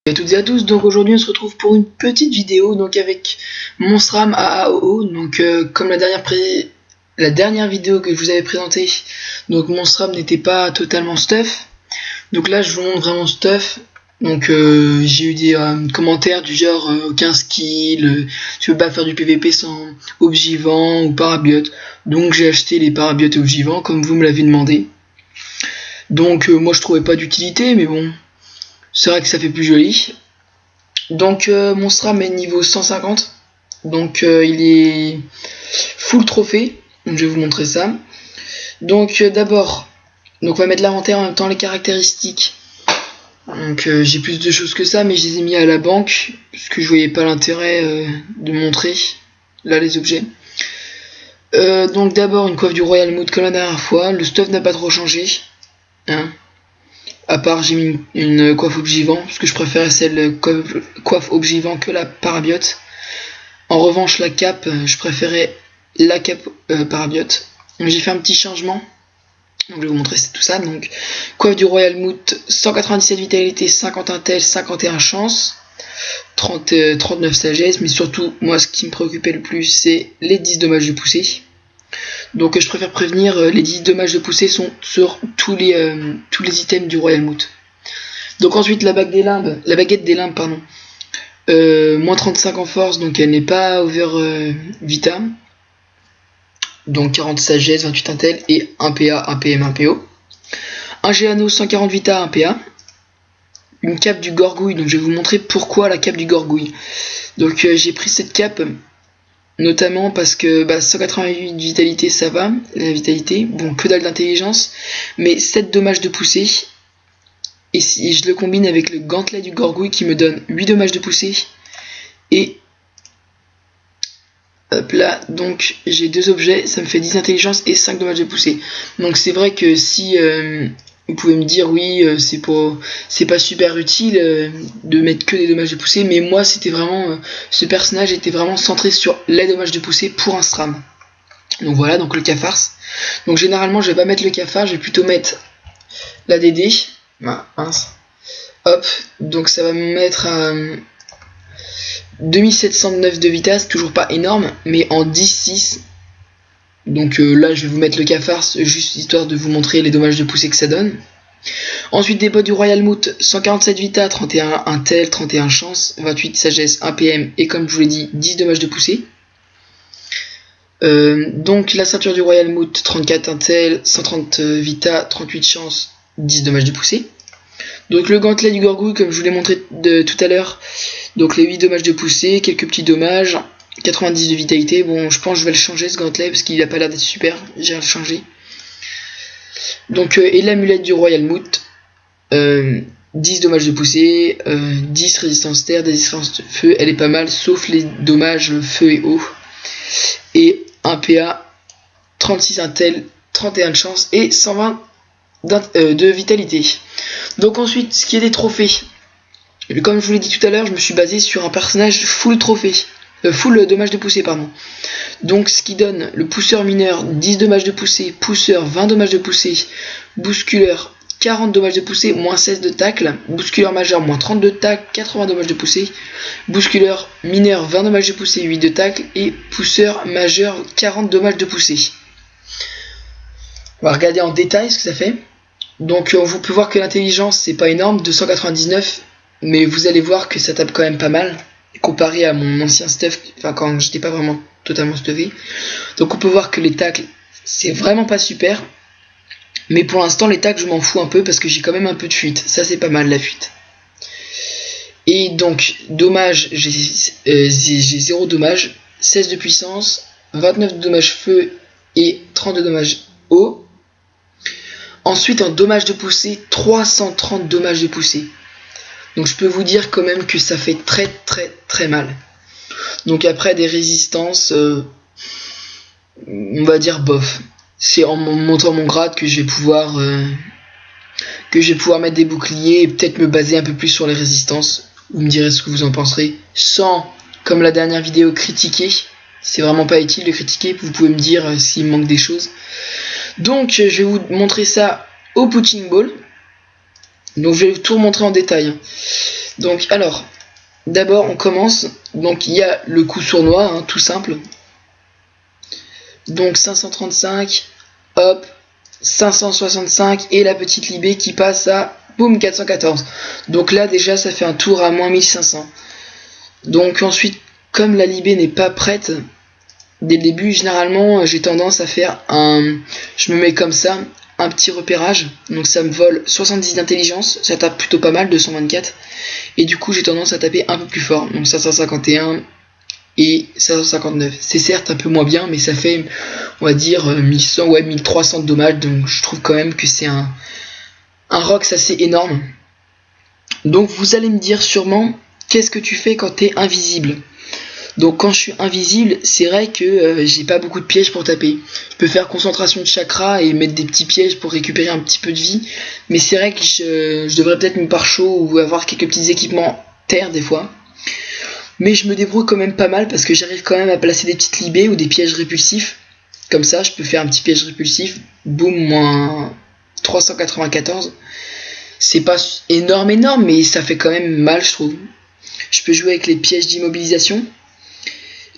Et à toutes et à tous, donc aujourd'hui on se retrouve pour une petite vidéo donc avec Monstram AAOO. Donc comme la dernière vidéo que je vous avais présentée, donc Monstram n'était pas totalement stuff. Donc là je vous montre vraiment stuff. Donc j'ai eu des commentaires du genre aucun skill, tu peux pas faire du PVP sans Obgivant ou Parabiote. Donc j'ai acheté les Parabiotes Obgivant comme vous me l'avez demandé. Donc moi je trouvais pas d'utilité, mais bon, c'est vrai que ça fait plus joli. Donc mon SRAM est niveau 150. Donc il est full trophée. Donc je vais vous montrer ça. Donc d'abord, donc on va mettre l'inventaire en même temps les caractéristiques. Donc j'ai plus de choses que ça, mais je les ai mis à la banque parce que je voyais pas l'intérêt de montrer là les objets. Donc d'abord une coiffe du Royal Mood comme la dernière fois. Le stuff n'a pas trop changé, hein. À part j'ai mis une coiffe Obgivant parce que je préférais celle coiffe Obgivant que la Parabiote. En revanche la cape, je préférais la cape Parabiote. Donc j'ai fait un petit changement. Donc je vais vous montrer tout ça. Donc coiffe du Royal Mood, 197 vitalité, 50 intel, 51 chance, 39 sagesse, mais surtout moi ce qui me préoccupait le plus c'est les 10 dommages de poussée. Donc je préfère prévenir, les 10 dommages de poussée sont sur tous les items du Royal Mood. Donc ensuite la baguette des limbes, pardon. Moins 35 en force, donc elle n'est pas over vita. Donc 40 sagesse, 28 intel et 1 PA, 1 PM, 1 PO. Un Géano 140 vita, 1 PA. Une cape du Gorgouille, donc je vais vous montrer pourquoi la cape du Gorgouille. Donc j'ai pris cette cape notamment parce que 188 vitalité ça va, la vitalité, bon que dalle d'intelligence, mais 7 dommages de poussée, et si je le combine avec le gantelet du Gorgouille qui me donne 8 dommages de poussée, et hop là, donc j'ai 2 objets, ça me fait 10 intelligence et 5 dommages de poussée. Donc c'est vrai que si vous pouvez me dire oui c'est pas super utile de mettre que des dommages de poussée, mais moi c'était vraiment ce personnage était vraiment centré sur les dommages de poussée pour un SRAM. Donc voilà, donc le cafard. Donc généralement je vais pas mettre le cafard, je vais plutôt mettre la DD. Ah, mince. Hop, donc ça va me mettre à 2709 de vitesse, toujours pas énorme, mais en 10-6. Donc là je vais vous mettre le cafard juste histoire de vous montrer les dommages de poussée que ça donne. Ensuite des bottes du Royal Mood, 147 vita, 31 intel, 31 chance, 28 sagesse, 1 PM et comme je vous l'ai dit 10 dommages de poussée. Donc la ceinture du Royal Mood, 34 intel, 130 vita, 38 chance, 10 dommages de poussée. Donc le gantelet du Gorgouille comme je vous l'ai montré tout à l'heure, donc les 8 dommages de poussée, quelques petits dommages, 90 de vitalité. Bon je pense que je vais le changer ce gantelet parce qu'il a pas l'air d'être super, j'ai le changer. Donc et l'amulette du Royal Mood, 10 dommages de poussée, 10 résistance terre, résistance feu, elle est pas mal sauf les dommages feu et eau. Et 1 PA, 36 intel, 31 de chance et 120 de vitalité. Donc ensuite ce qui est des trophées, comme je vous l'ai dit tout à l'heure, je me suis basé sur un personnage full trophée, full dommage de poussée pardon. Donc ce qui donne le pousseur mineur 10 dommages de poussée, pousseur 20 dommages de poussée, bousculeur 40 dommages de poussée, moins 16 de tacle, bousculeur majeur moins 32 de tacle, 80 dommages de poussée, bousculeur mineur 20 dommages de poussée, 8 de tacle et pousseur majeur 40 dommages de poussée. On va regarder en détail ce que ça fait. Donc vous pouvez voir que l'intelligence c'est pas énorme, 299, mais vous allez voir que ça tape quand même pas mal comparé à mon ancien stuff, enfin quand j'étais pas vraiment totalement stuffé. Donc on peut voir que les tacles c'est vraiment pas super, mais pour l'instant les tacles je m'en fous un peu parce que j'ai quand même un peu de fuite, ça c'est pas mal la fuite. Et donc dommage, j'ai 0 dommage, 16 de puissance, 29 de dommage feu et 30 de dommage eau. Ensuite en dommage de poussée, 330 dommages de poussée. Donc je peux vous dire quand même que ça fait très mal. Donc après des résistances, on va dire bof. C'est en montant mon grade que je vais pouvoir mettre des boucliers et peut-être me baser un peu plus sur les résistances. Vous me direz ce que vous en penserez, sans, comme la dernière vidéo, critiquer. C'est vraiment pas utile de critiquer, vous pouvez me dire s'il manque des choses. Donc je vais vous montrer ça au punching ball. Donc je vais tout remontrer en détail. Donc alors, d'abord on commence, donc il y a le coup sournois, hein, tout simple. Donc 535, hop, 565 et la petite libé qui passe à boum 414. Donc là déjà ça fait un tour à moins 1500. Donc ensuite, comme la libé n'est pas prête dès le début, généralement j'ai tendance à faire je me mets comme ça un petit repérage, donc ça me vole 70 d'intelligence, ça tape plutôt pas mal, 224, et du coup j'ai tendance à taper un peu plus fort, donc 551 et 559. C'est certes un peu moins bien, mais ça fait, on va dire, 1100, ouais, 1300 de dommages, donc je trouve quand même que c'est un rox assez énorme. Donc vous allez me dire sûrement, qu'est-ce que tu fais quand t'es invisible? Donc quand je suis invisible, c'est vrai que j'ai pas beaucoup de pièges pour taper. Je peux faire concentration de chakra et mettre des petits pièges pour récupérer un petit peu de vie. Mais c'est vrai que je devrais peut-être me pare-chaud ou avoir quelques petits équipements terre des fois. Mais je me débrouille quand même pas mal parce que j'arrive quand même à placer des petites libés ou des pièges répulsifs. Comme ça, je peux faire un petit piège répulsif. Boum, moins 394. C'est pas énorme, mais ça fait quand même mal, je trouve. Je peux jouer avec les pièges d'immobilisation,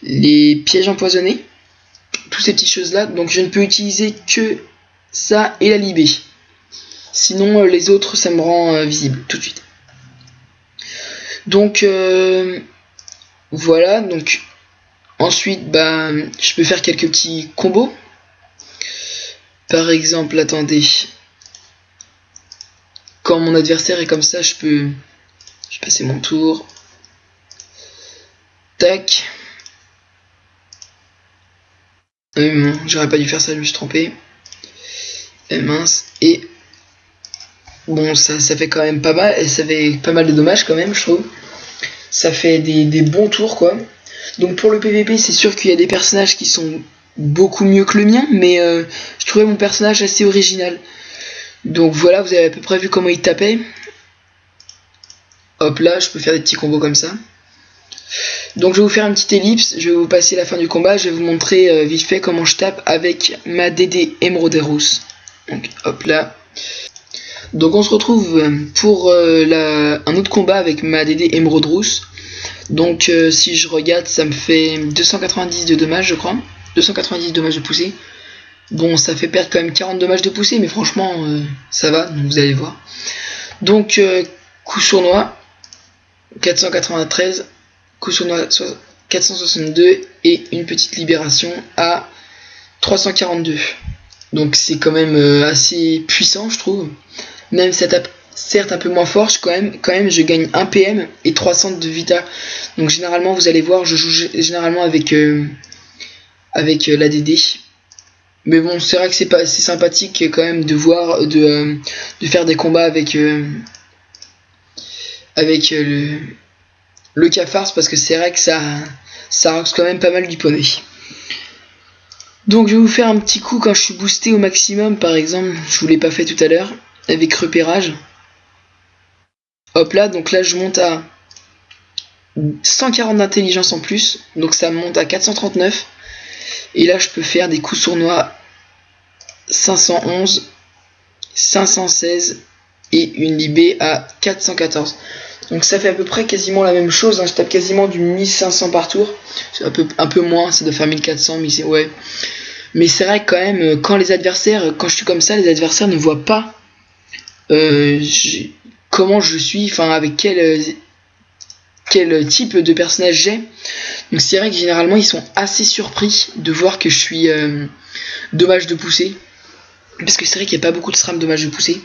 les pièges empoisonnés, toutes ces petites choses là, donc je ne peux utiliser que ça et la libé, sinon les autres ça me rend visible tout de suite. Donc voilà, donc ensuite je peux faire quelques petits combos. Par exemple, attendez, quand mon adversaire est comme ça, je vais passer mon tour, tac. J'aurais pas dû faire ça, je me suis trompé. Mince. Et bon, ça fait quand même pas mal. Et ça fait pas mal de dommages quand même, je trouve. Ça fait des bons tours, quoi. Donc pour le PVP, c'est sûr qu'il y a des personnages qui sont beaucoup mieux que le mien. Mais je trouvais mon personnage assez original. Donc voilà, vous avez à peu près vu comment il tapait. Hop là, je peux faire des petits combos comme ça. Donc je vais vous faire une petite ellipse, je vais vous passer la fin du combat, je vais vous montrer vite fait comment je tape avec ma DD Émeraude Rousse. Donc hop là. Donc on se retrouve pour un autre combat avec ma DD Émeraude Rousse. Donc si je regarde, ça me fait 290 de dommages, je crois. 290 dommages de poussée. Bon, ça fait perdre quand même 40 dommages de poussée, mais franchement ça va, donc vous allez voir. Donc coup sournois 493, coup sournois 462 et une petite libération à 342. Donc c'est quand même assez puissant, je trouve. Même si ça tape certes un peu moins fort, quand même je gagne 1 PM et 300 de vita. Donc généralement vous allez voir, je joue généralement avec la DD. Mais bon, c'est vrai que c'est sympathique quand même de voir de faire des combats avec le cafard, parce que c'est vrai que ça roxe quand même pas mal du poney. Donc je vais vous faire un petit coup quand je suis boosté au maximum, par exemple, je vous l'ai pas fait tout à l'heure, avec repérage. Hop là, donc là je monte à 140 d'intelligence en plus, donc ça monte à 439. Et là je peux faire des coups sournois 511, 516 et une libé à 414. Donc ça fait à peu près quasiment la même chose, hein. Je tape quasiment du 1500 par tour, un peu moins, ça doit faire 1400, mais ouais. Mais c'est vrai que quand même, quand je suis comme ça, les adversaires ne voient pas comment je suis, enfin avec quel type de personnage j'ai. Donc c'est vrai que généralement ils sont assez surpris de voir que je suis dommage de pousser. Parce que c'est vrai qu'il n'y a pas beaucoup de SRAM dommage de pousser.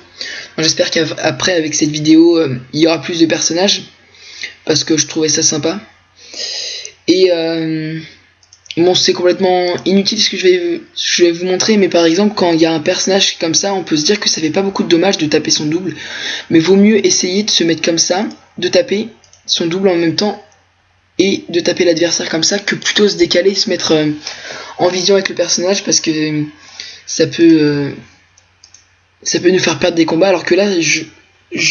J'espère qu'après avec cette vidéo il y aura plus de personnages, parce que je trouvais ça sympa. Et bon, c'est complètement inutile ce que je vais vous montrer, mais par exemple quand il y a un personnage comme ça, on peut se dire que ça fait pas beaucoup de dommages de taper son double, mais vaut mieux essayer de se mettre comme ça, de taper son double en même temps et de taper l'adversaire comme ça, que plutôt se décaler, se mettre en vision avec le personnage, parce que ça peut nous faire perdre des combats, alors que là je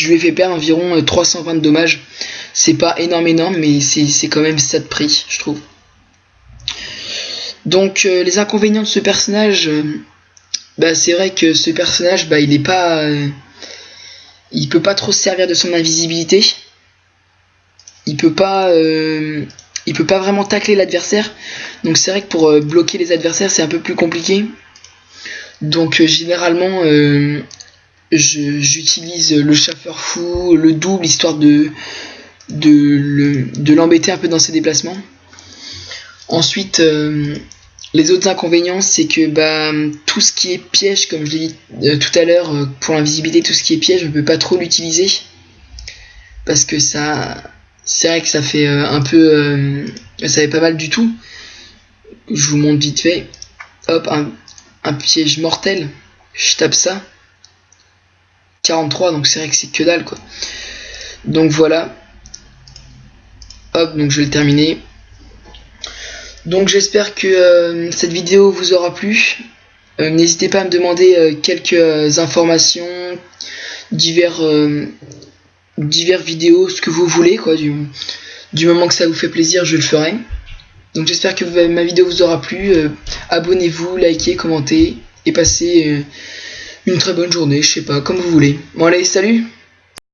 lui ai fait perdre environ 320 de dommages. C'est pas énorme, mais c'est quand même ça de prix, je trouve. Donc les inconvénients de ce personnage, c'est vrai que ce personnage il peut pas trop se servir de son invisibilité. il peut pas vraiment tacler l'adversaire. Donc c'est vrai que pour bloquer les adversaires c'est un peu plus compliqué. Donc généralement j'utilise le chasseur fou, le double, histoire de l'embêter un peu dans ses déplacements. Ensuite les autres inconvénients, c'est que tout ce qui est piège, comme je l'ai dit tout à l'heure, pour l'invisibilité, tout ce qui est piège, on peut pas trop l'utiliser. Parce que ça, c'est vrai que ça fait ça fait pas mal du tout. Je vous montre vite fait. Hop, un piège mortel. Je tape ça. 43, donc c'est vrai que c'est que dalle quoi. Donc voilà. Hop, donc je vais le terminer. Donc j'espère que cette vidéo vous aura plu. N'hésitez pas à me demander quelques informations, divers vidéos, ce que vous voulez quoi. Du moment que ça vous fait plaisir, je le ferai. Donc j'espère que ma vidéo vous aura plu. Abonnez-vous, likez, commentez et passez une très bonne journée, je sais pas, comme vous voulez. Bon allez, salut!